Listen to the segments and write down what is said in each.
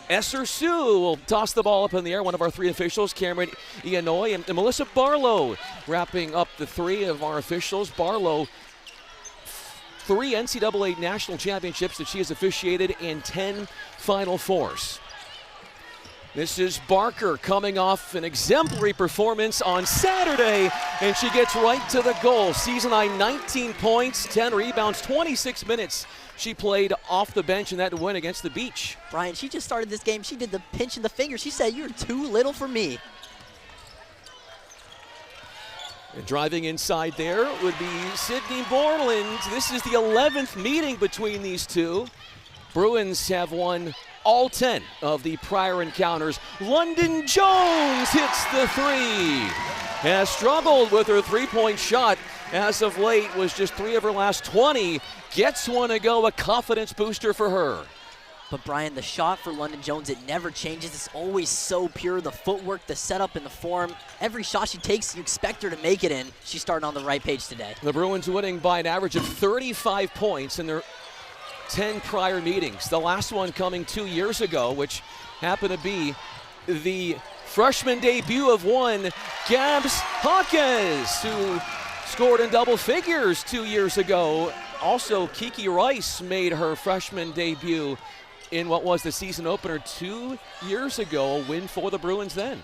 Esser Sue will toss the ball up in the air. One of our three officials, Cameron Ianoi, and Melissa Barlow wrapping up the three of our officials. Barlow, 3 NCAA national championships that she has officiated in 10 Final Fours. This is Barker coming off an exemplary performance on Saturday, and she gets right to the goal. Season high 19 points, 10 rebounds, 26 minutes she played off the bench in that win against the Beach. Brian, she just started this game. She did the pinch in the finger. She said, "You're too little for me." And driving inside there would be Sydney Borland. This is the 11th meeting between these two. Bruins have won all 10 of the prior encounters. Londynn Jones hits the three. Has struggled with her three-point shot as of late, was just 3 of her last 20. Gets one to go, a confidence booster for her. But Brian, the shot for Londynn Jones, it never changes. It's always so pure. The footwork, the setup, and the form. Every shot she takes, you expect her to make it in. She's starting on the right page today. The Bruins winning by an average of 35 points in their 10 prior meetings. The last one coming 2 years ago, which happened to be the freshman debut of one, Gabs Hawkes, who scored in double figures 2 years ago. Also, Kiki Rice made her freshman debut in what was the season opener 2 years ago, a win for the Bruins then.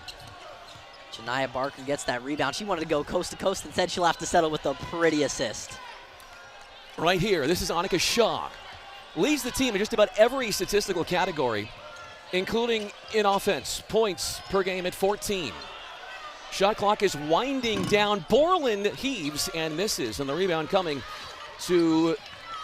Janai Barker gets that rebound. She wanted to go coast to coast and said she'll have to settle with a pretty assist. Right here, this is Annika Shaw. Leads the team in just about every statistical category, including in offense. Points per game at 14. Shot clock is winding down. Borland heaves and misses, and the rebound coming to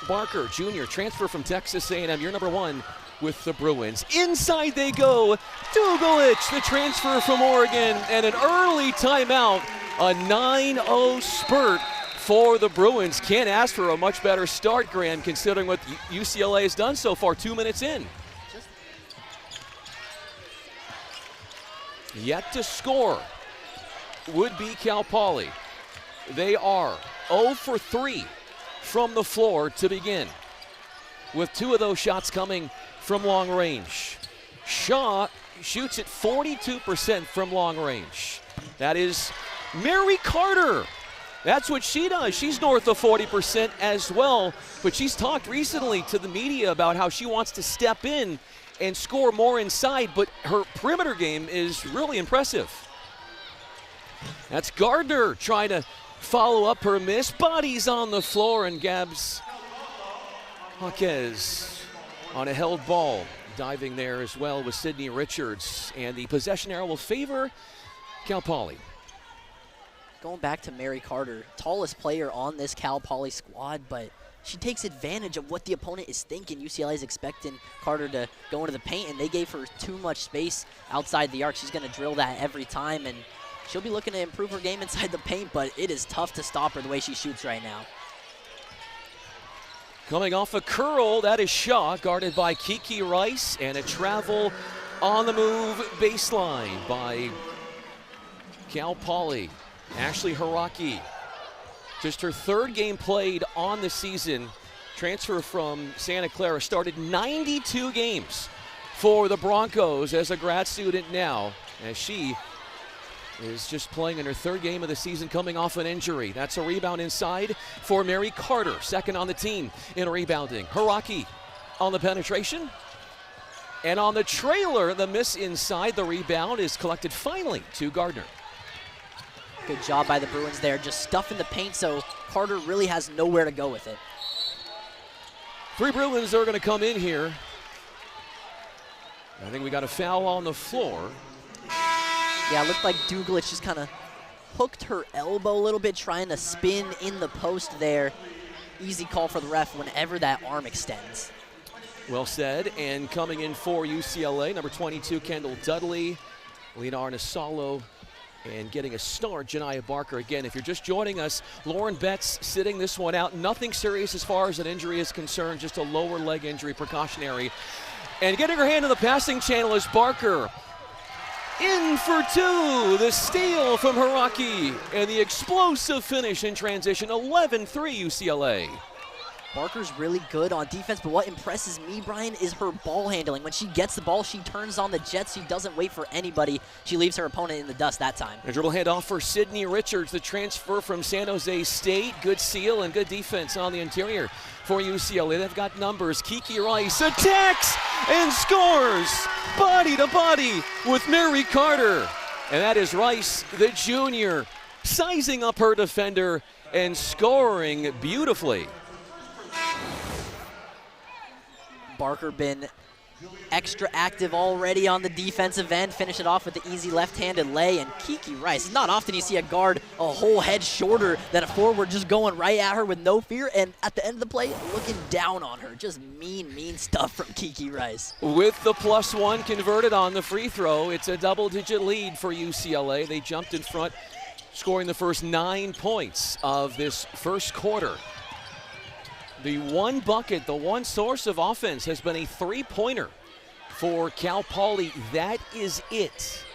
Barker, junior, transfer from Texas A&M, year number 1 with the Bruins. Inside they go. Dugalić, the transfer from Oregon, and an early timeout. A 9-0 spurt for the Bruins. Can't ask for a much better start, Graham, considering what UCLA has done so far, 2 minutes in. Yet to score would be Cal Poly. They are 0 for 3 from the floor to begin, with 2 of those shots coming from long range. Shaw shoots at 42% from long range. That is Mary Carter. That's what she does. She's north of 40% as well, but she's talked recently to the media about how she wants to step in and score more inside, but her perimeter game is really impressive. That's Gardner trying to follow up her miss. Bodies on the floor, and Gabs Hawkes on a held ball. Diving there as well with Sydney Richards, and the possession arrow will favor Cal Poly. Going back to Mary Carter, tallest player on this Cal Poly squad, but she takes advantage of what the opponent is thinking. UCLA is expecting Carter to go into the paint, and they gave her too much space outside the arc. She's going to drill that every time, and she'll be looking to improve her game inside the paint, but it is tough to stop her the way she shoots right now. Coming off a curl, that is Shaw, guarded by Kiki Rice, and a travel on the move baseline by Cal Poly. Ashley Haraki, just her 3rd game played on the season. Transfer from Santa Clara, started 92 games for the Broncos as a grad student now, as she is just playing in her 3rd game of the season, coming off an injury. That's a rebound inside for Mary Carter, 2nd on the team in rebounding. Haraki on the penetration. And on the trailer, the miss inside. The rebound is collected finally to Gardner. Good job by the Bruins there, just stuffing the paint so Carter really has nowhere to go with it. 3 Bruins are going to come in here. I think we got a foul on the floor. Yeah, it looked like Dugalić just kind of hooked her elbow a little bit, trying to spin in the post there. Easy call for the ref whenever that arm extends. Well said, and coming in for UCLA, number 22, Kendall Dudley, Lena Arnesalo, and getting a start, Janai Barker. Again, if you're just joining us, Lauren Betts sitting this one out. Nothing serious as far as an injury is concerned, just a lower leg injury, precautionary. And getting her hand in the passing channel is Barker. In for 2, the steal from Haraki, and the explosive finish in transition, 11-3 UCLA. Barker's really good on defense, but what impresses me, Brian, is her ball handling. When she gets the ball, she turns on the jets. She doesn't wait for anybody. She leaves her opponent in the dust that time. A dribble handoff for Sydney Richards, the transfer from San Jose State. Good seal and good defense on the interior for UCLA. They've got numbers. Kiki Rice attacks and scores body to body with Mary Carter. And that is Rice, the junior, sizing up her defender and scoring beautifully. Barker been extra active already on the defensive end. Finish it off with the easy left-handed lay. And Kiki Rice, it's not often you see a guard a whole head shorter than a forward just going right at her with no fear. And at the end of the play, looking down on her. Just mean stuff from Kiki Rice. With the +1 converted on the free throw, it's a double-digit lead for UCLA. They jumped in front, scoring the first 9 points of this first quarter. The one bucket, the one source of offense has been a three-pointer for Cal Poly. That is it.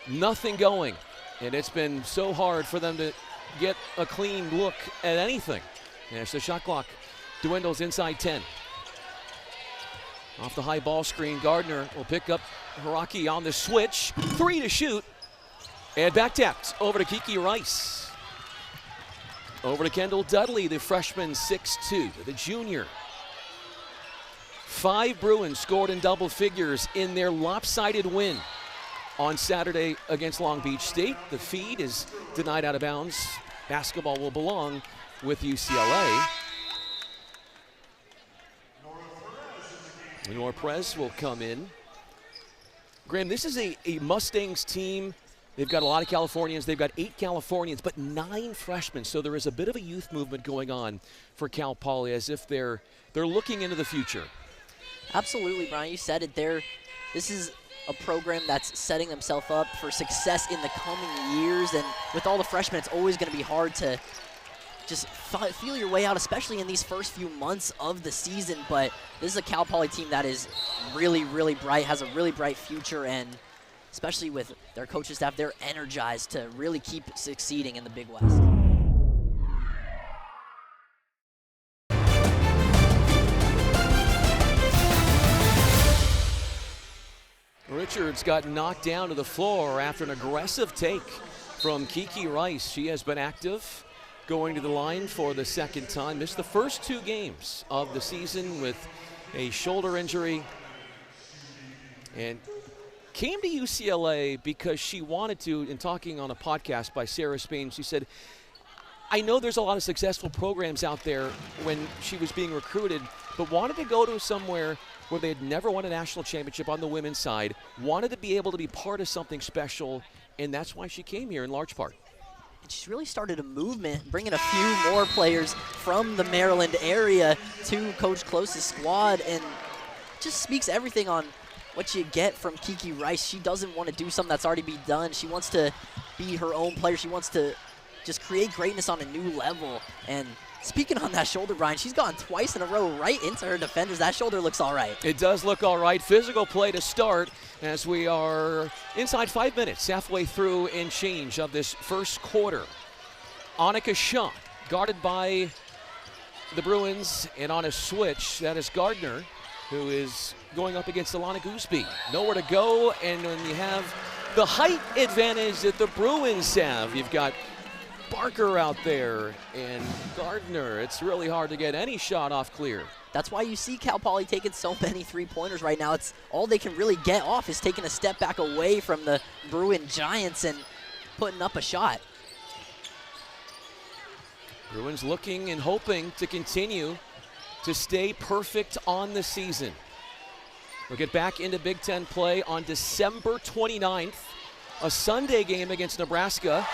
Nothing going. And it's been so hard for them to get a clean look at anything. And as the shot clock dwindles inside 10. Off the high ball screen, Gardner will pick up Hiraki on the switch. 3 to shoot. And back tapped over to Kiki Rice. Over to Kendall Dudley, the freshman, 6'2", the junior. 5 Bruins scored in double figures in their lopsided win on Saturday against Long Beach State. The feed is denied out of bounds. Basketball will belong with UCLA. Nora Perez will come in. Graham, this is a Mustangs team. They've got a lot of Californians. They've got 8 Californians, but 9 freshmen. So there is a bit of a youth movement going on for Cal Poly, as if they're looking into the future. Absolutely, Brian. You said it there. This is a program that's setting themselves up for success in the coming years. And with all the freshmen, it's always going to be hard to just feel your way out, especially in these first few months of the season. But this is a Cal Poly team that is really, really bright, has a really bright future, and especially with their coaching staff, they're energized to really keep succeeding in the Big West. Richards got knocked down to the floor after an aggressive take from Kiki Rice. She has been active, going to the line for the second time. Missed the first 2 games of the season with a shoulder injury. And came to UCLA because she wanted to, in talking on a podcast by Sarah Spain, she said, I know there's a lot of successful programs out there when she was being recruited, but wanted to go to somewhere where they had never won a national championship on the women's side, wanted to be able to be part of something special, and that's why she came here in large part. And she's really started a movement, bringing a few more players from the Maryland area to Coach Close's squad, and just speaks everything on what you get from Kiki Rice. She doesn't want to do something that's already been done. She wants to be her own player. She wants to just create greatness on a new level. And speaking on that shoulder, Brian, she's gone twice in a row right into her defenders. That shoulder looks all right. It does look all right. Physical play to start as we are inside 5 minutes, halfway through and change of this first quarter. Annika Shaw guarded by the Bruins, and on a switch, that is Gardner, who is going up against Alana Gooseby. Nowhere to go, and when you have the height advantage that the Bruins have, you've got Barker out there and Gardner. It's really hard to get any shot off clear. That's why you see Cal Poly taking so many three-pointers right now. It's all they can really get off is taking a step back away from the Bruin Giants and putting up a shot. Bruins looking and hoping to continue to stay perfect on the season. We'll get back into Big Ten play on December 29th, a Sunday game against Nebraska.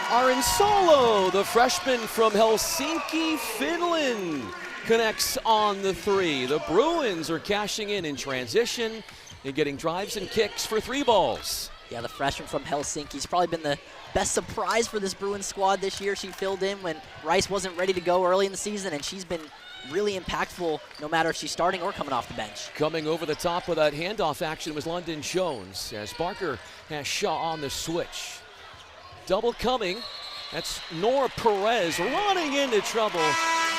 Arinsalo, the freshman from Helsinki, Finland, connects on the 3. The Bruins are cashing in transition and getting drives and kicks for 3 balls. Yeah, the freshman from Helsinki. She's probably been the best surprise for this Bruins squad this year. She filled in when Rice wasn't ready to go early in the season, and she's been really impactful no matter if she's starting or coming off the bench. Coming over the top with that handoff action was Londynn Jones as Barker has Shaw on the switch. Double coming. That's Nora Perez running into trouble,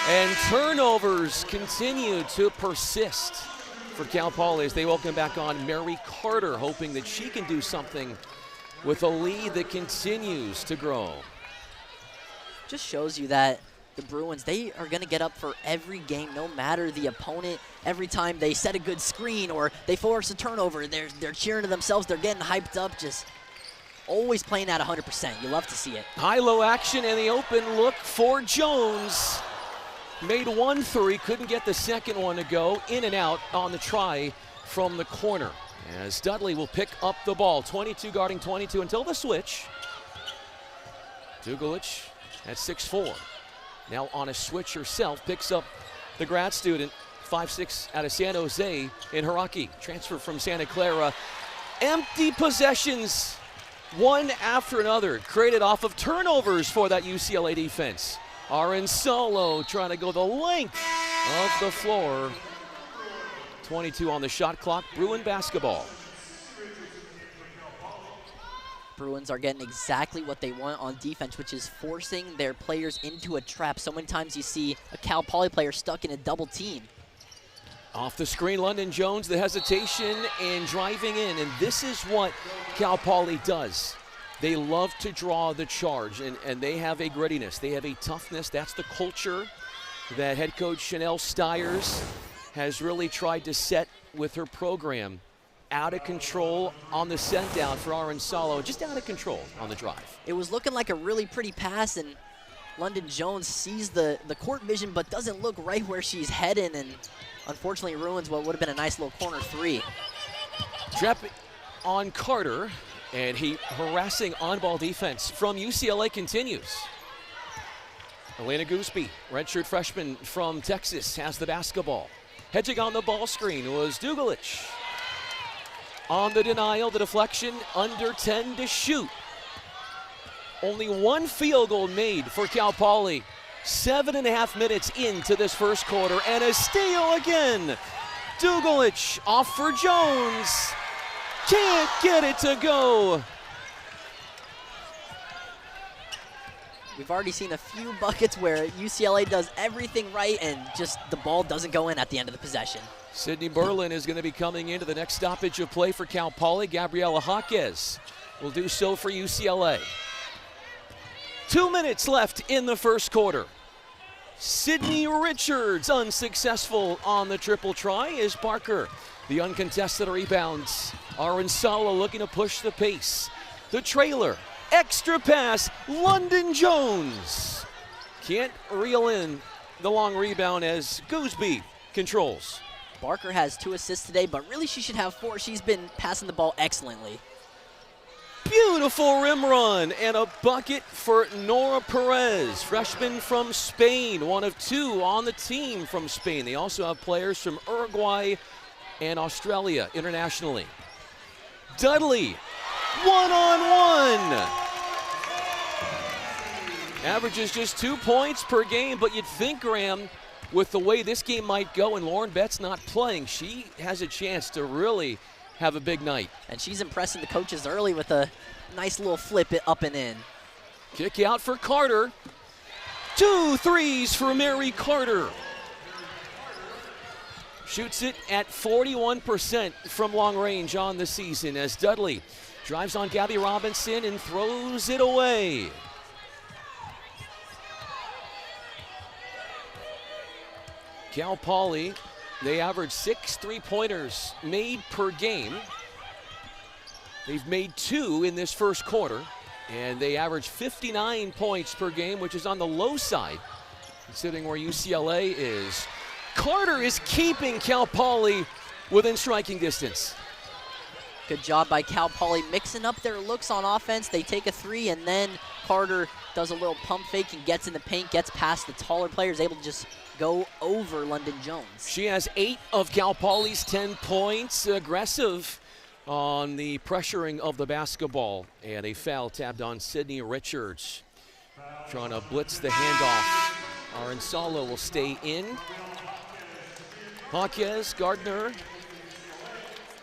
And turnovers continue to persist for Cal Poly as they welcome back on Mary Carter, hoping that she can do something with a lead that continues to grow. Just shows you that the Bruins, they are going to get up for every game, no matter the opponent. Every time they set a good screen or they force a turnover, they're cheering to themselves, they're getting hyped up, just always playing at 100%. You love to see it. High-low action in the open look for Jones. Made 1 3, couldn't get the second one to go. In and out on the try from the corner. As Dudley will pick up the ball. 22 guarding 22 until the switch. Dugalić at 6'4". Now on a switch herself, picks up the grad student, 5'6", out of San Jose in Hiraki. Transfer from Santa Clara. Empty possessions, one after another, created off of turnovers for that UCLA defense. Aronsolo trying to go the length of the floor. 22 on the shot clock, Bruin basketball. Bruins are getting exactly what they want on defense, which is forcing their players into a trap. So many times you see a Cal Poly player stuck in a double team. Off the screen, Londynn Jones, the hesitation and driving in. And this is what Cal Poly does. They love to draw the charge, and they have a grittiness. They have a toughness. That's the culture that head coach Chanel Stiers has really tried to set with her program. Out of control on the send down for Aronsolo, just out of control on the drive. It was looking like a really pretty pass, and Londynn Jones sees the court vision but doesn't look right where she's heading, and unfortunately ruins what would have been a nice little corner three. Trap on Carter, and he harassing on-ball defense from UCLA continues. Elena Gooseby, redshirt freshman from Texas, has the basketball. Hedging on the ball screen was Dugalić. On the denial, the deflection, under 10 to shoot. Only one field goal made for Cal Poly. 7.5 minutes into this first quarter, and a steal again. Dugalić off for Jones. Can't get it to go. We've already seen a few buckets where UCLA does everything right and just the ball doesn't go in at the end of the possession. Sydney Berlin is going to be coming into the next stoppage of play for Cal Poly. Gabriela Jaquez will do so for UCLA. 2 minutes left in the first quarter. Sydney Richards unsuccessful on the triple try as Barker. The uncontested rebounds. Aronsolo looking to push the pace. The trailer. Extra pass. Londynn Jones. Can't reel in the long rebound as Gooseby controls. Barker has 2 assists today, but really she should have 4. She's been passing the ball excellently. Beautiful rim run and a bucket for Nora Perez, freshman from Spain, one of 2 on the team from Spain. They also have players from Uruguay and Australia internationally. Dudley, one-on-one. Averages just 2 points per game, but you'd think, Graham, with the way this game might go and Lauren Bett's not playing, she has a chance to really have a big night. And she's impressing the coaches early with a nice little flip it up and in. Kick out for Carter. 2 threes for Mary Carter. Shoots it at 41% from long range on the season as Dudley drives on Gabby Robinson and throws it away. Cal Poly, they average 6 3-pointers made per game. They've made 2 in this first quarter, and they average 59 points per game, which is on the low side, considering where UCLA is. Carter is keeping Cal Poly within striking distance. Good job by Cal Poly mixing up their looks on offense. They take a 3, and then Carter does a little pump fake and gets in the paint, gets past the taller players, able to just go over Londynn Jones. She has 8 of Cal Poly's 10 points. Aggressive on the pressuring of the basketball. And a foul tapped on Sydney Richards. Trying to blitz the handoff. Aronsolo will stay in. Jaquez, Gardner,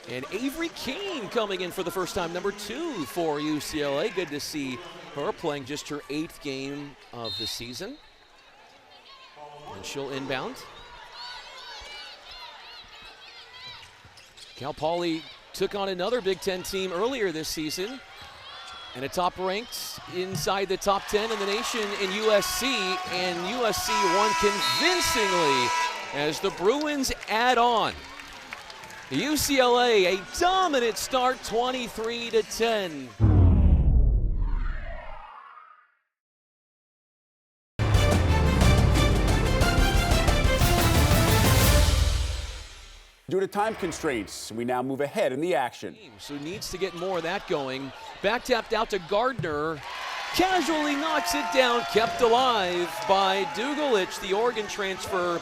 and Avery Kane coming in for the first time, number 2 for UCLA. Good to see her playing just her 8th game of the season. And she'll inbound. Cal Poly took on another Big Ten team earlier this season, and a top ranked inside the top 10 in the nation in USC, and USC won convincingly as the Bruins add on. UCLA, a dominant start, 23-10. Due to time constraints, we now move ahead in the action. So needs to get more of that going. Back tapped out to Gardner. Casually knocks it down, kept alive by Dugalić, the Oregon transfer,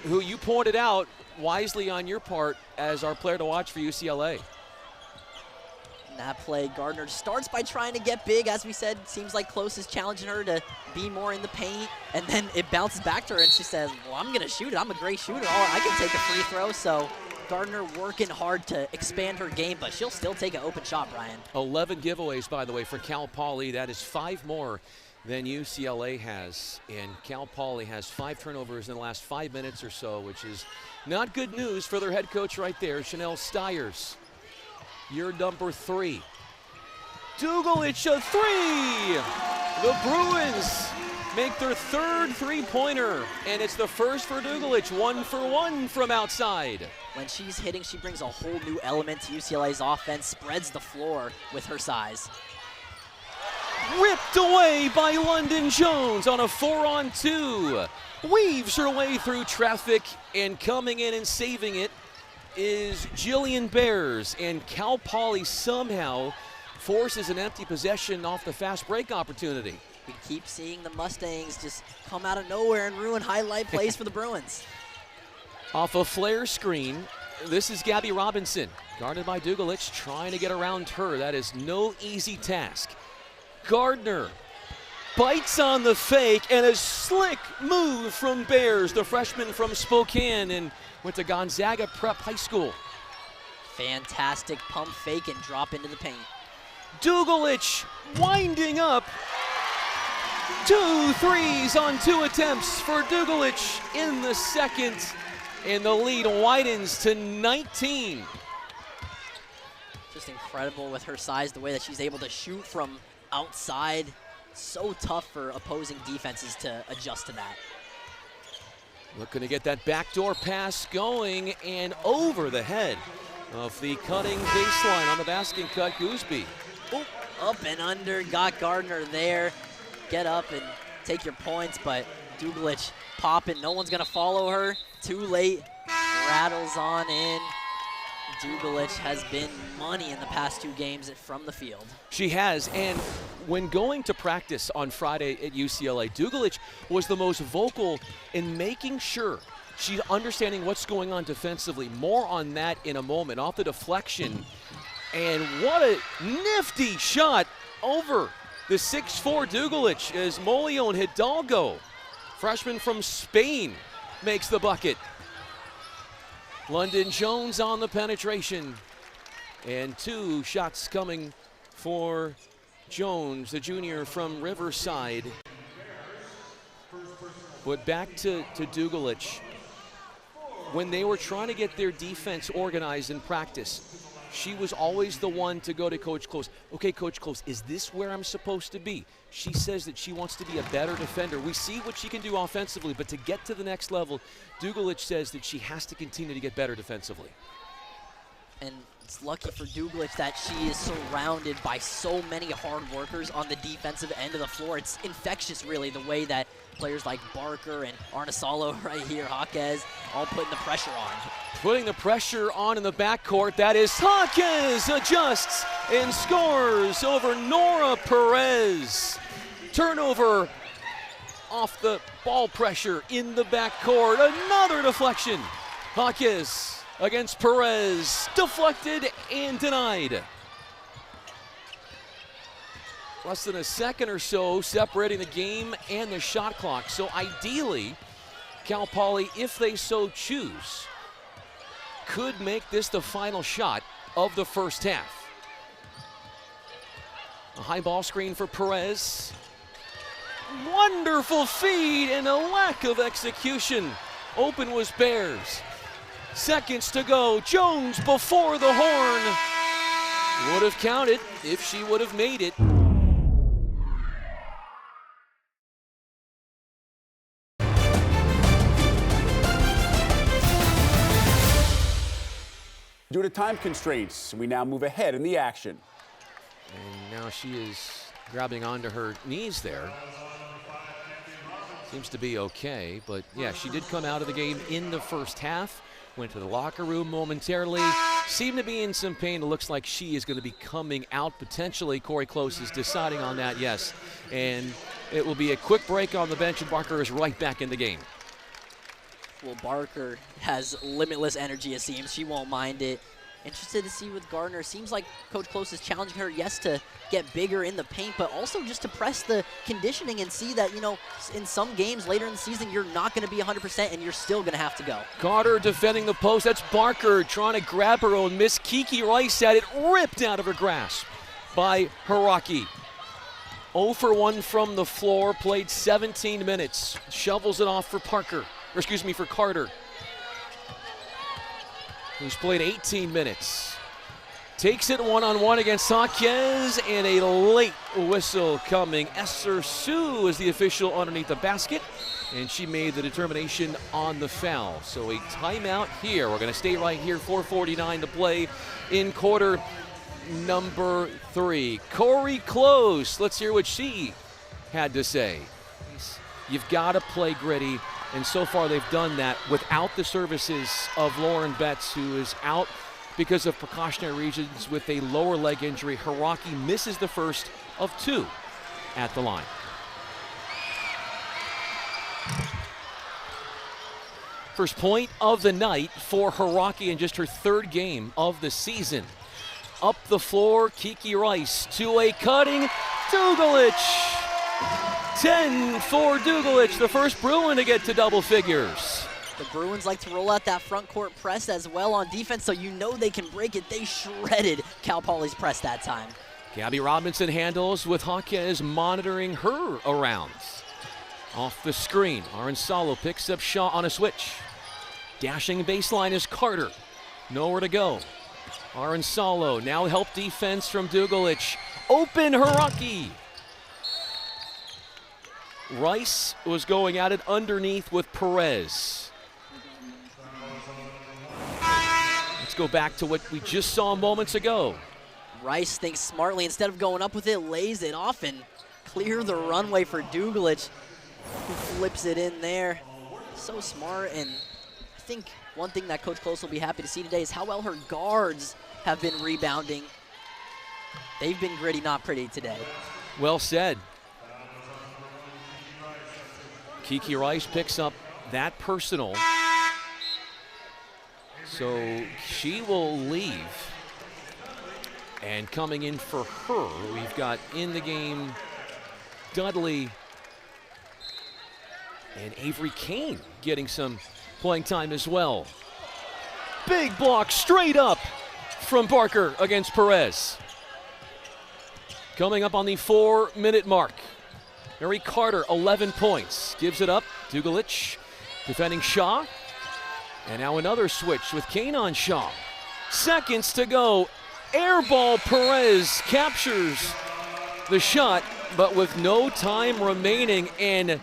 who you pointed out wisely on your part as our player to watch for UCLA. That play, Gardner starts by trying to get big. As we said, seems like Close is challenging her to be more in the paint, and then it bounces back to her, and she says, well, I'm going to shoot it. I'm a great shooter. Oh, I can take a free throw. So Gardner working hard to expand her game, but she'll still take an open shot, Brian. 11 giveaways, by the way, for Cal Poly. That is 5 more than UCLA has, and Cal Poly has 5 turnovers in the last 5 minutes or so, which is not good news for their head coach right there, Chanel Stiers. Year number 3. Dugalić, a 3! The Bruins make their 3rd three-pointer, and it's the first for Dugalić, 1 for 1 from outside. When she's hitting, she brings a whole new element to UCLA's offense, spreads the floor with her size. Ripped away by Londynn Jones on a 4-on-2. Weaves her way through traffic, and coming in and saving it is Jillian Bears, and Cal Poly somehow forces an empty possession off the fast break opportunity. We keep seeing the Mustangs just come out of nowhere and ruin highlight plays for the Bruins. Off a flare screen, this is Gabby Robinson, guarded by Dugalić, trying to get around her. That is no easy task. Gardner bites on the fake, and a slick move from Bears, the freshman from Spokane, and went to Gonzaga Prep High School. Fantastic pump fake and drop into the paint. Dugalić winding up. 2 threes on 2 attempts for Dugalić in the second, and the lead widens to 19. Just incredible with her size, the way that she's able to shoot from outside. So tough for opposing defenses to adjust to that. Looking to get that backdoor pass going, and over the head of the cutting baseline on the basket cut, Gooseby. Oop, up and under, got Gardner there. Get up and take your points, but Dugalić popping. No one's going to follow her. Too late. Rattles on in. Dugalić has been money in the past 2 games from the field. She has, and when going to practice on Friday at UCLA, Dugalić was the most vocal in making sure she's understanding what's going on defensively. More on that in a moment. Off the deflection, and what a nifty shot over the 6'4" Dugalić as Molion Hidalgo, freshman from Spain, makes the bucket. Londynn Jones on the penetration, and 2 shots coming for Jones, the junior from Riverside. But back to Dugalić. When they were trying to get their defense organized in practice, she was always the one to go to Coach Close. Okay, Coach Close, is this where I'm supposed to be? She says that she wants to be a better defender. We see what she can do offensively, but to get to the next level, Dugalić says that she has to continue to get better defensively. And it's lucky for Dugalić that she is surrounded by so many hard workers on the defensive end of the floor. It's infectious, really, the way that players like Barker and Arnasalo right here, Jaquez, all putting the pressure on. Putting the pressure on in the backcourt. That is Jaquez, adjusts and scores over Nora Perez. Turnover off the ball pressure in the backcourt. Another deflection. Jaquez against Perez, deflected and denied. Less than a second or so separating the game and the shot clock. So ideally, Cal Poly, if they so choose, could make this the final shot of the first half. A high ball screen for Perez. Wonderful feed and a lack of execution. Open was Bears. Seconds to go. Jones before the horn. Would have counted if she would have made it. Due to time constraints, we now move ahead in the action. And now she is grabbing onto her knees there. Seems to be okay, but yeah, she did come out of the game in the first half. Went to the locker room momentarily. Seemed to be in some pain. It looks like she is going to be coming out potentially. Corey Close is deciding on that, yes. And it will be a quick break on the bench, and Barker is right back in the game. Well, Barker has limitless energy, it seems. She won't mind it. Interested to see with Gardner. Seems like Coach Close is challenging her, yes, to get bigger in the paint, but also just to press the conditioning and see that, you know, in some games later in the season, you're not going to be 100% and you're still going to have to go. Carter defending the post. That's Barker trying to grab her own miss. Kiki Rice had it ripped out of her grasp by Hiraki. 0 for 1 from the floor, played 17 minutes. Shovels it off for for Carter, who's played 18 minutes. Takes it one-on-one against Sanchez, and a late whistle coming. Esther Sue is the official underneath the basket, and she made the determination on the foul. So a timeout here. We're going to stay right here, 4:49 to play in quarter number 3. Corey Close, let's hear what she had to say. You've got to play gritty. And so far they've done that without the services of Lauren Betts, who is out because of precautionary reasons with a lower leg injury. Hiraki misses the first of 2 at the line. First point of the night for Hiraki in just her 3rd game of the season. Up the floor, Kiki Rice, two-way cutting, Dugalić. 10 for Dugalić, the first Bruin to get to double figures. The Bruins like to roll out that front court press as well on defense, so you know they can break it. They shredded Cal Poly's press that time. Gabby Robinson handles with Jaquez monitoring her around. Off the screen, Aronsalo picks up Shaw on a switch. Dashing baseline is Carter. Nowhere to go. Aronsalo now help defense from Dugalić. Open Hiraki. Rice was going at it underneath with Perez. Let's go back to what we just saw moments ago. Rice thinks smartly. Instead of going up with it, lays it off and clear the runway for Dugalić, who flips it in there. So smart, and I think one thing that Coach Close will be happy to see today is how well her guards have been rebounding. They've been gritty, not pretty today. Well said. Kiki Rice picks up that personal. So she will leave. And coming in for her, we've got in the game Dudley and Avery Kane getting some playing time as well. Big block straight up from Barker against Perez. Coming up on the 4-minute mark. Mary Carter, 11 points. Gives it up. Dugalić defending Shaw. And now another switch with Kane on Shaw. Seconds to go. Airball Perez captures the shot, but with no time remaining, and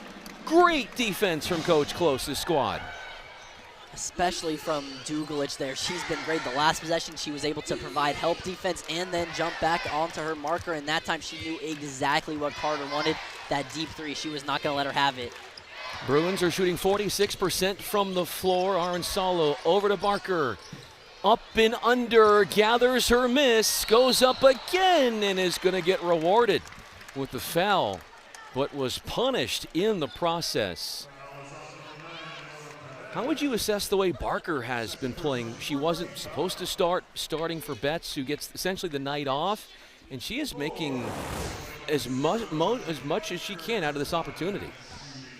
great defense from Coach Close's squad. Especially from Dugalić there. She's been great. The last possession, she was able to provide help defense and then jump back onto her marker, and that time she knew exactly what Carter wanted, that deep 3. She was not going to let her have it. Bruins are shooting 46% from the floor. Aronsalo over to Barker. Up and under, gathers her miss, goes up again, and is going to get rewarded with the foul, but was punished in the process. How would you assess the way Barker has been playing? She wasn't supposed to starting for Betts, who gets essentially the night off, and she is making as much as she can out of this opportunity.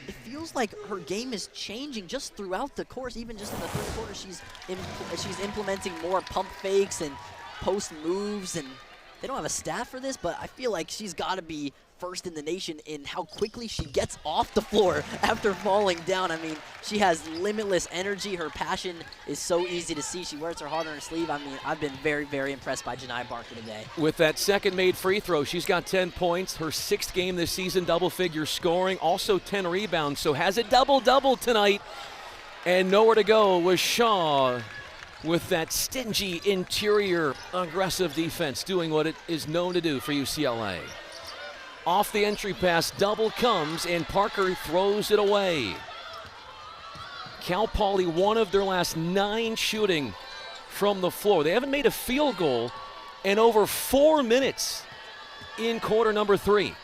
It feels like her game is changing just throughout the course. Even just in the third quarter, she's implementing more pump fakes and post moves, and they don't have a staff for this, but I feel like she's got to be first in the nation in how quickly she gets off the floor after falling down. I mean, she has limitless energy. Her passion is so easy to see. She wears her heart on her sleeve. I mean, I've been very, very impressed by Janai Barker today. With that second made free throw, she's got 10 points. Her 6th game this season, double-figure scoring, also 10 rebounds, so has a double-double tonight. And nowhere to go was Shaw with that stingy interior aggressive defense, doing what it is known to do for UCLA. Off the entry pass, double comes, and Parker throws it away. Cal Poly, one of their last 9 shooting from the floor. They haven't made a field goal in over 4 minutes in quarter number 3.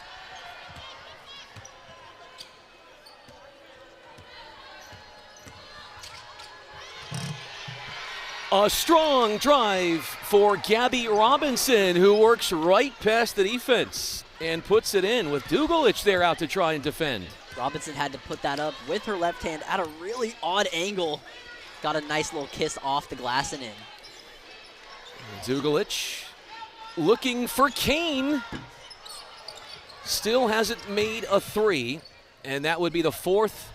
A strong drive for Gabby Robinson, who works right past the defense and puts it in with Dugalić there out to try and defend. Robinson had to put that up with her left hand at a really odd angle. Got a nice little kiss off the glass and in. Dugalić looking for Kane. Still hasn't made a 3, and that would be the 4th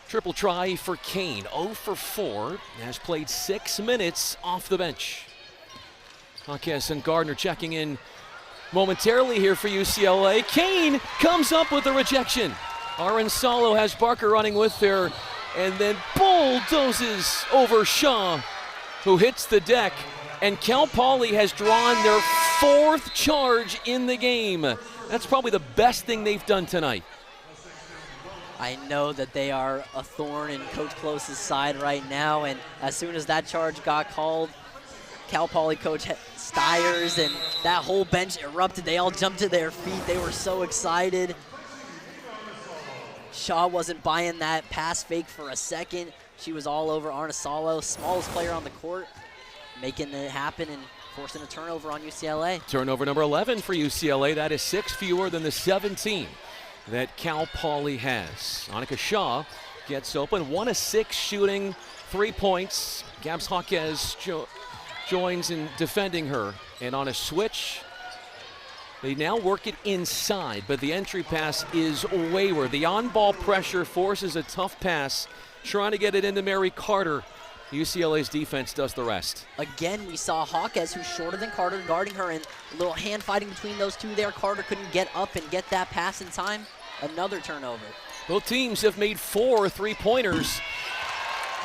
triple try for Kane. 0 for 4, has played 6 minutes off the bench. Hawkes and Gardner checking in momentarily here for UCLA. Kane comes up with a rejection. Aronsalo has Barker running with her and then bulldozes over Shaw, who hits the deck. And Cal Poly has drawn their 4th charge in the game. That's probably the best thing they've done tonight. I know that they are a thorn in Coach Close's side right now, and as soon as that charge got called, Cal Poly coach Stiers and that whole bench erupted. They all jumped to their feet. They were so excited. Shaw wasn't buying that pass fake for a second. She was all over Aronsalo, smallest player on the court, making it happen and forcing a turnover on UCLA. Turnover number 11 for UCLA. That is 6 fewer than the 17 that Cal Poly has. Annika Shaw gets open, 1 of 6 shooting, 3 points. Gabs Hawkes joins in defending her. And on a switch, they now work it inside, but the entry pass is wayward. The on-ball pressure forces a tough pass, trying to get it into Mary Carter. UCLA's defense does the rest. Again, we saw Hawkes, who's shorter than Carter, guarding her, and a little hand fighting between those two there. Carter couldn't get up and get that pass in time. Another turnover. Both teams have made 4 3-pointers.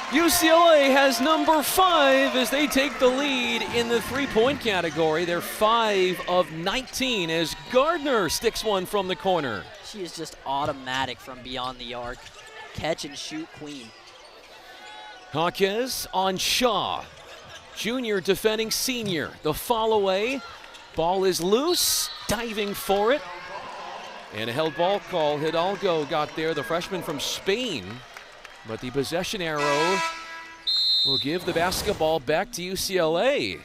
UCLA has number 5 as they take the lead in the 3-point category. They're 5 of 19 as Gardner sticks one from the corner. She is just automatic from beyond the arc. Catch and shoot queen. Hawkes on Shaw. Junior defending senior. The fall away. Ball is loose. Diving for it. And a held ball call. Hidalgo got there, the freshman from Spain. But the possession arrow will give the basketball back to UCLA.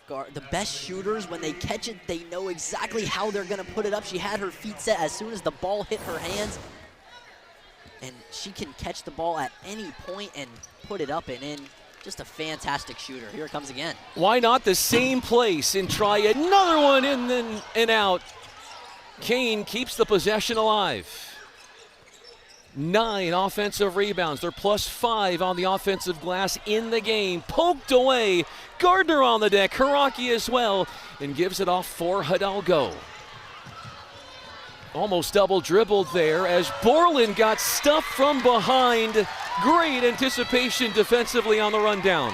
The best shooters, when they catch it, they know exactly how they're going to put it up. She had her feet set as soon as the ball hit her hands. And she can catch the ball at any point and put it up and in. Just a fantastic shooter. Here it comes again. Why not the same place and try another one in and out? Kane keeps the possession alive. 9 offensive rebounds. They're +5 on the offensive glass in the game. Poked away. Gardner on the deck. Hiraki as well. And gives it off for Hidalgo. Almost double dribbled there as Borland got stuffed from behind. Great anticipation defensively on the rundown.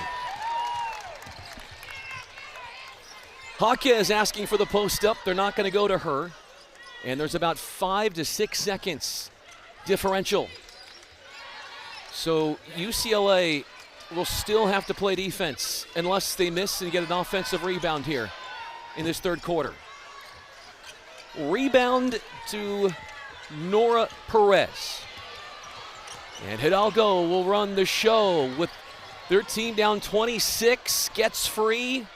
Hawkes asking for the post up. They're not going to go to her. And there's about 5 to 6 seconds differential. So UCLA will still have to play defense unless they miss and get an offensive rebound here in this third quarter. Rebound to Nora Perez. And Hidalgo will run the show with their team down 26, gets free.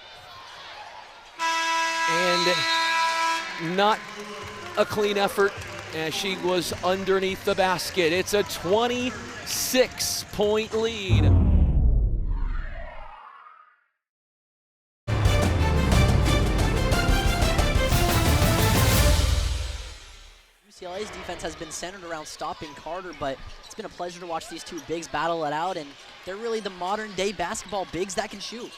And not a clean effort as she was underneath the basket. It's a 26-point lead. UCLA's defense has been centered around stopping Carter, but it's been a pleasure to watch these two bigs battle it out, and they're really the modern-day basketball bigs that can shoot.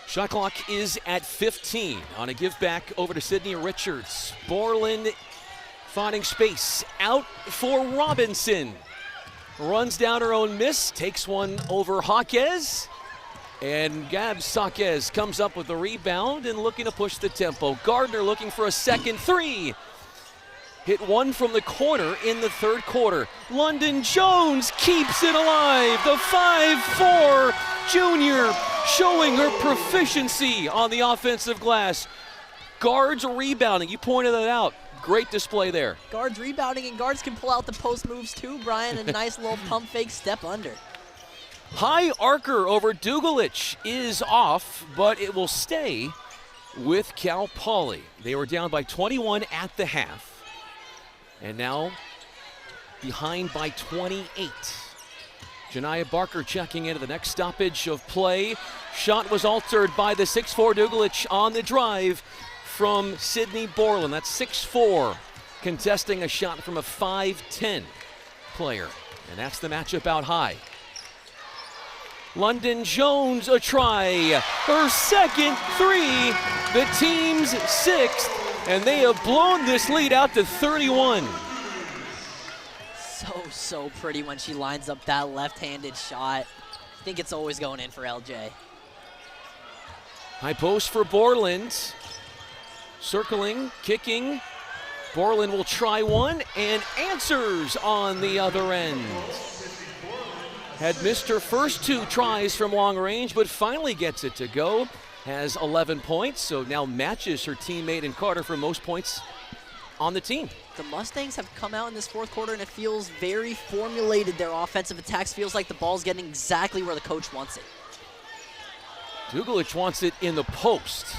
Shot clock is at 15 on a give back over to Sydney Richards. Borland finding space out for Robinson. Runs down her own miss, takes one over Jaquez. And Gab Saquez comes up with the rebound and looking to push the tempo. Gardner looking for a second three. Hit one from the corner in the third quarter. Londynn Jones keeps it alive. The 5'4" junior showing her proficiency on the offensive glass. Guards rebounding, you pointed that out. Great display there. Guards rebounding, and guards can pull out the post moves too, Brian. A nice little pump fake step under. High arcer over Dugalić is off, but it will stay with Cal Poly. They were down by 21 at the half, and now behind by 28. Janai Barker checking into the next stoppage of play. Shot was altered by the 6'4" Dugalić on the drive from Sydney Borland. That's 6'4", contesting a shot from a 5'10" player, and that's the matchup out high. Londynn Jones a try, her second three, the team's sixth, and they have blown this lead out to 31. So pretty when she lines up that left-handed shot. I think it's always going in for LJ. High post for Borland. Circling, kicking. Borland will try one and answers on the other end. Had missed her first two tries from long range, but finally gets it to go. Has 11 points, so now matches her teammate in Carter for most points on the team. The Mustangs have come out in this fourth quarter, and it feels very formulated. Their offensive attacks feels like the ball's getting exactly where the coach wants it. Dugalić wants it in the post.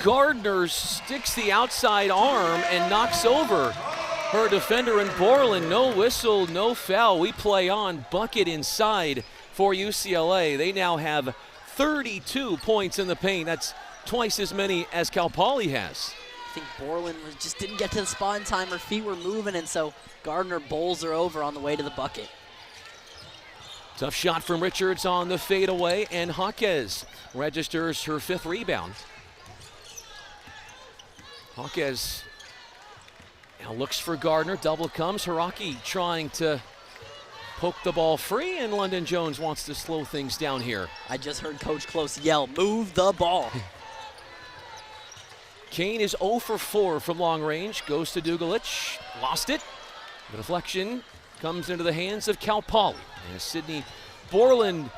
Gardner sticks the outside arm and knocks over her defender in Borland. No whistle, no foul. We play on. Bucket inside for UCLA. They now have 32 points in the paint. That's twice as many as Cal Poly has. I think Borland just didn't get to the spot in time. Her feet were moving, and so Gardner bowls her over on the way to the bucket. Tough shot from Richards on the fadeaway, and Jaquez registers her fifth rebound. Jaquez now looks for Gardner. Double comes. Hiraki trying to poke the ball free, and Londynn Jones wants to slow things down here. I just heard Coach Close yell, "Move the ball." Kane is 0 for 4 from long range. Goes to Dugalić. Lost it. The deflection comes into the hands of Cal Poly. And Sydney Borland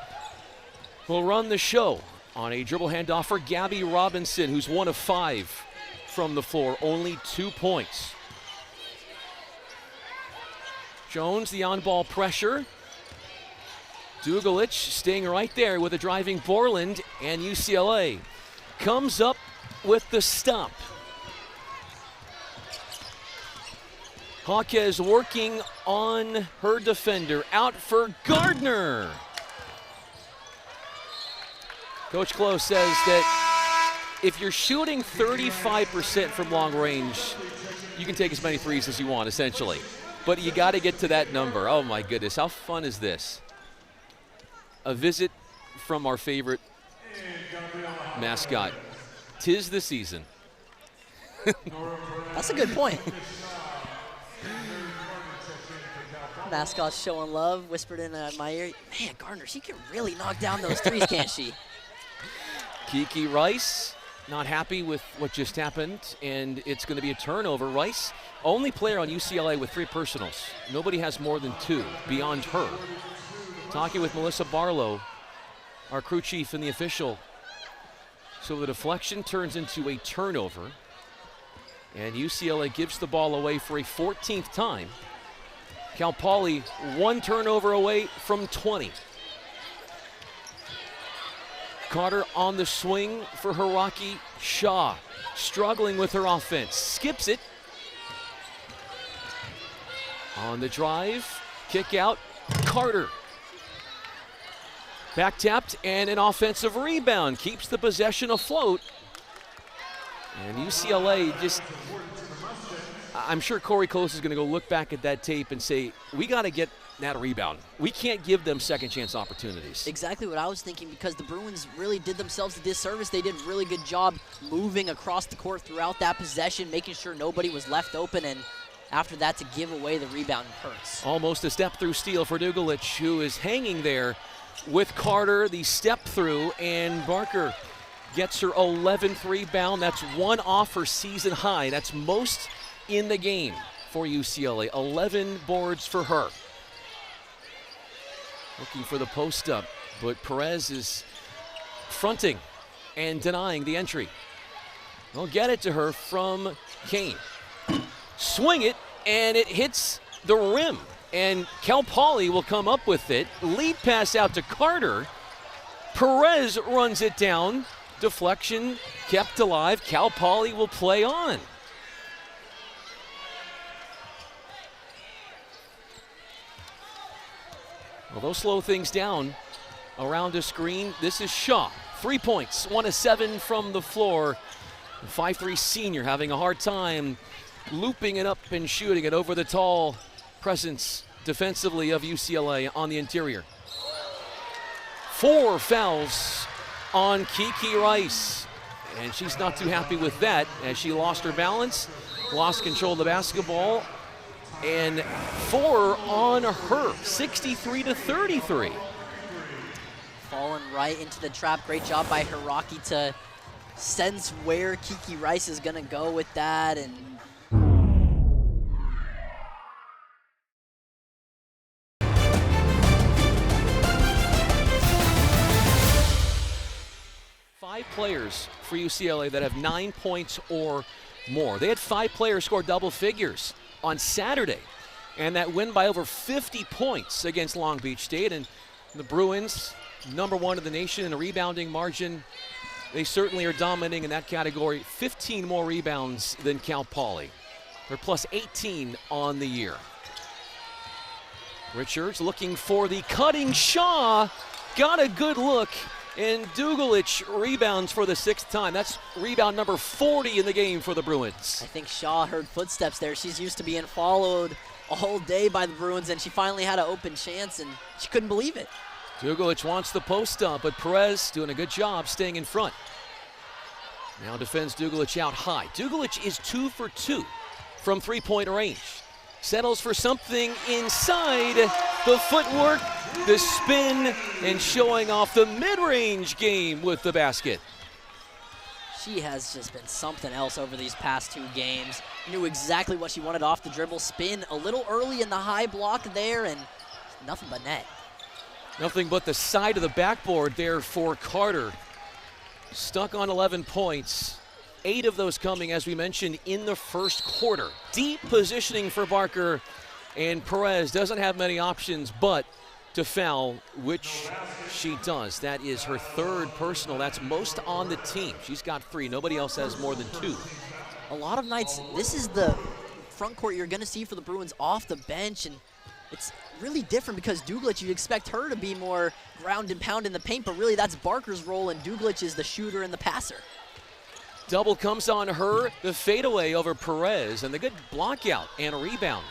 will run the show on a dribble handoff for Gabby Robinson, who's 1 of 5 from the floor. Only 2 points. Jones, the on-ball pressure. Dugalić staying right there with a driving Borland, and UCLA comes up with the stop. Jaquez working on her defender. Out for Gardner. Coach Close says that if you're shooting 35% from long range, you can take as many threes as you want, essentially. But you got to get to that number. Oh, my goodness. How fun is this? A visit from our favorite mascot. 'Tis the season. That's a good point. Mascot's showing love, whispered in my ear. Man, Gardner, she can really knock down those threes, can't she? Kiki Rice not happy with what just happened, and it's going to be a turnover. Rice, only player on UCLA with 3 personals. Nobody has more than 2 beyond her. Talking with Melissa Barlow, our crew chief and the official. So the deflection turns into a turnover, and UCLA gives the ball away for a 14th time. Cal Poly 1 turnover away from 20. Carter on the swing for Hiraki Shaw. Struggling with her offense. Skips it. On the drive. Kick out. Carter. Back tapped and an offensive rebound. Keeps the possession afloat. And UCLA just, I'm sure Corey Close is going to go look back at that tape and say, we got to get that rebound. We can't give them second chance opportunities. Exactly what I was thinking, because the Bruins really did themselves a disservice. They did a really good job moving across the court throughout that possession, making sure nobody was left open, and after that to give away the rebound hurts. Almost a step-through steal for Dugalić, who is hanging there with Carter, the step-through, and Barker gets her 11th rebound. That's one off her season high. That's most in the game for UCLA. 11 boards for her. Looking for the post-up, but Perez is fronting and denying the entry. They'll get it to her from Kane. Swing it, and it hits the rim. And Cal Poly will come up with it. Lead pass out to Carter. Perez runs it down. Deflection kept alive. Cal Poly will play on. Well, they'll slow things down around the screen. This is Shaw. 3 points, 1 of 7 from the floor. The 5'3" senior having a hard time looping it up and shooting it over the tall presence defensively of UCLA on the interior. 4 fouls on Kiki Rice, and she's not too happy with that as she lost her balance, lost control of the basketball, and 4 on her, 63-33. Falling right into the trap. Great job by Hiraki to sense where Kiki Rice is going to go with that. And Five players for UCLA that have 9 points or more. They had 5 players score double figures on Saturday, and that win by over 50 points against Long Beach State. And the Bruins, #1 in the nation in a rebounding margin, they certainly are dominating in that category. 15 more rebounds than Cal Poly. They're plus 18 on the year. Richards looking for the cutting Shaw, got a good look, and Dugalić rebounds for the 6th time. That's rebound number 40 in the game for the Bruins. I think Shaw heard footsteps there. She's used to being followed all day by the Bruins, and she finally had an open chance, and she couldn't believe it. Dugalić wants the post up, but Perez doing a good job staying in front. Now defends Dugalić out high. Dugalić is 2 for 2 from three-point range. Settles for something inside. The footwork, the spin, and showing off the mid-range game with the basket. She has just been something else over these past 2 games. Knew exactly what she wanted off the dribble. Spin a little early in the high block there, and nothing but net. Nothing but the side of the backboard there for Carter. Stuck on 11 points. 8 of those coming, as we mentioned, in the first quarter. Deep positioning for Barker, and Perez doesn't have many options but to foul, which she does. That is her 3rd personal. That's most on the team. She's got 3. Nobody else has more than 2. A lot of nights, this is the front court you're going to see for the Bruins off the bench, and it's really different because Dugalić, you'd expect her to be more ground and pound in the paint, but really that's Barker's role, and Dugalić is the shooter and the passer. Double comes on her, the fadeaway over Perez, and the good block out and a rebound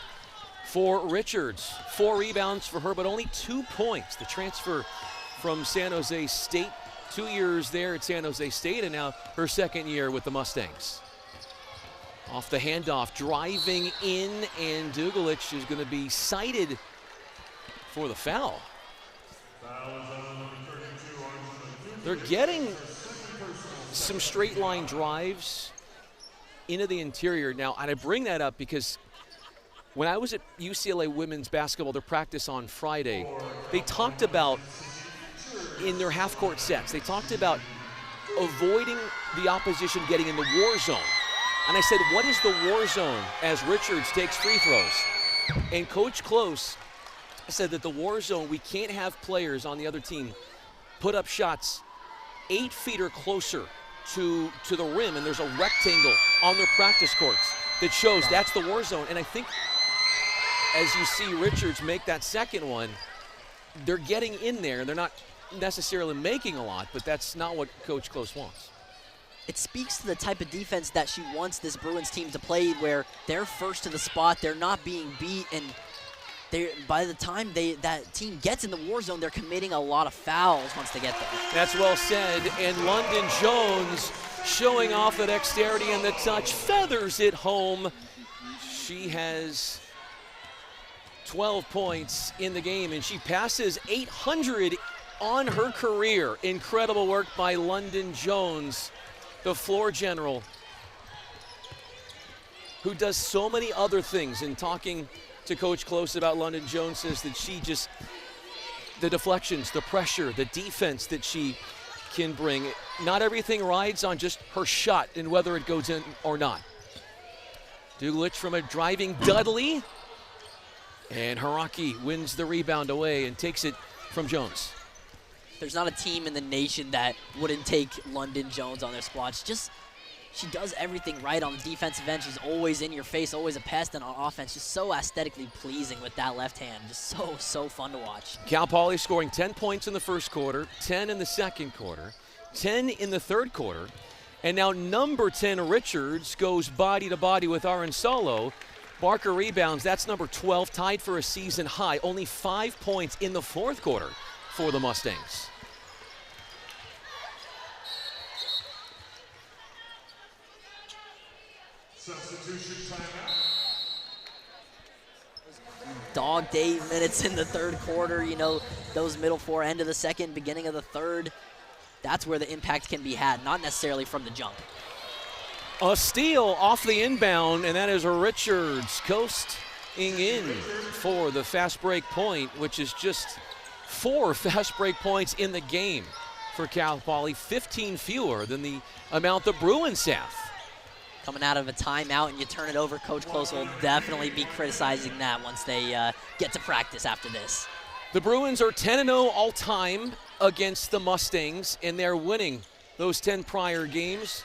for Richards. 4 rebounds for her, but only 2 points. The transfer from San Jose State, 2 years there at San Jose State, and now her 2nd year with the Mustangs. Off the handoff, driving in, and Dugalić is going to be cited for the foul. They're getting some straight line drives into the interior. Now, and I bring that up because when I was at UCLA women's basketball, their practice on Friday, they talked about, in their half-court sets, they talked about avoiding the opposition getting in the war zone. And I said, what is the war zone as Richards takes free throws? And Coach Close said that the war zone, we can't have players on the other team put up shots 8 feet or closer to the rim, and there's a rectangle on their practice courts that shows that's the war zone. And I think as you see Richards make that second one, they're getting in there, and they're not necessarily making a lot, but that's not what Coach Close wants. it speaks to the type of defense that she wants this Bruins team to play, where they're first to the spot, they're not being beat, and by the time that team gets in the war zone, they're committing a lot of fouls once they get there. That's well said. And Londynn Jones showing off the dexterity and the touch, feathers it home. She has 12 points in the game, and she passes 800 on her career. Incredible work by Londynn Jones, the floor general, who does so many other things. And talking to Coach Close about Londynn Jones, says that she just, the deflections, the pressure, the defense that she can bring, not everything rides on just her shot and whether it goes in or not. Dugalić from a driving Dudley, and Haraki wins the rebound away and takes it from Jones. There's not a team in the nation that wouldn't take Londynn Jones on their squad. She does everything right on the defensive end. She's always in your face, always a pest, and on offense, just so aesthetically pleasing with that left hand. Just so fun to watch. Cal Poly scoring 10 points in the first quarter, 10 in the second quarter, 10 in the third quarter, and now number 10 Richards goes body to body with Aronsolo. Barker rebounds, that's number 12, tied for a season high. Only 5 points in the fourth quarter for the Mustangs. Substitution timeout. Dog day minutes in the third quarter, you know, those middle four, end of the second, beginning of the third. That's where the impact can be had, not necessarily from the jump. A steal off the inbound, and that is Richards coasting in for the fast break point, which is just 4 fast break points in the game for Cal Poly, 15 fewer than the amount the Bruins have. Coming out of a timeout and you turn it over, Coach Close will definitely be criticizing that once they get to practice after this. The Bruins are 10-0 all-time against the Mustangs, and they're winning those 10 prior games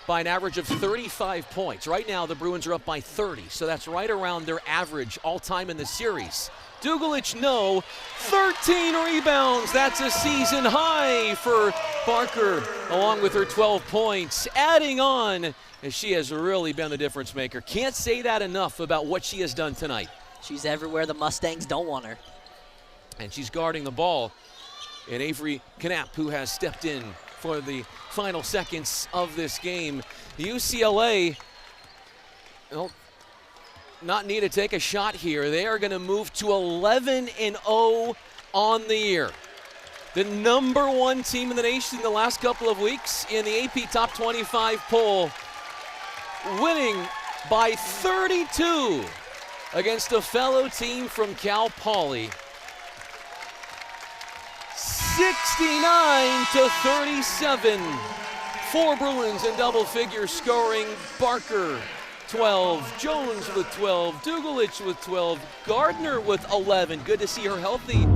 by an average of 35 points. Right now, the Bruins are up by 30, so that's right around their average all-time in the series. Dugalić, no. 13 rebounds. That's a season high for Barker, along with her 12 points. Adding on, as she has really been the difference maker. Can't say that enough about what she has done tonight. She's everywhere the Mustangs don't want her. And she's guarding the ball. And Avery Knapp, who has stepped in for the final seconds of this game. UCLA, well, not need to take a shot here. They are going to move to 11-0 on the year. The number 1 team in the nation the last couple of weeks in the AP Top 25 poll, winning by 32 against a fellow team from Cal Poly. 69-37. 4 Bruins in double figure scoring. Barker 12, Jones with 12, Dugalić with 12, Gardner with 11. Good to see her healthy.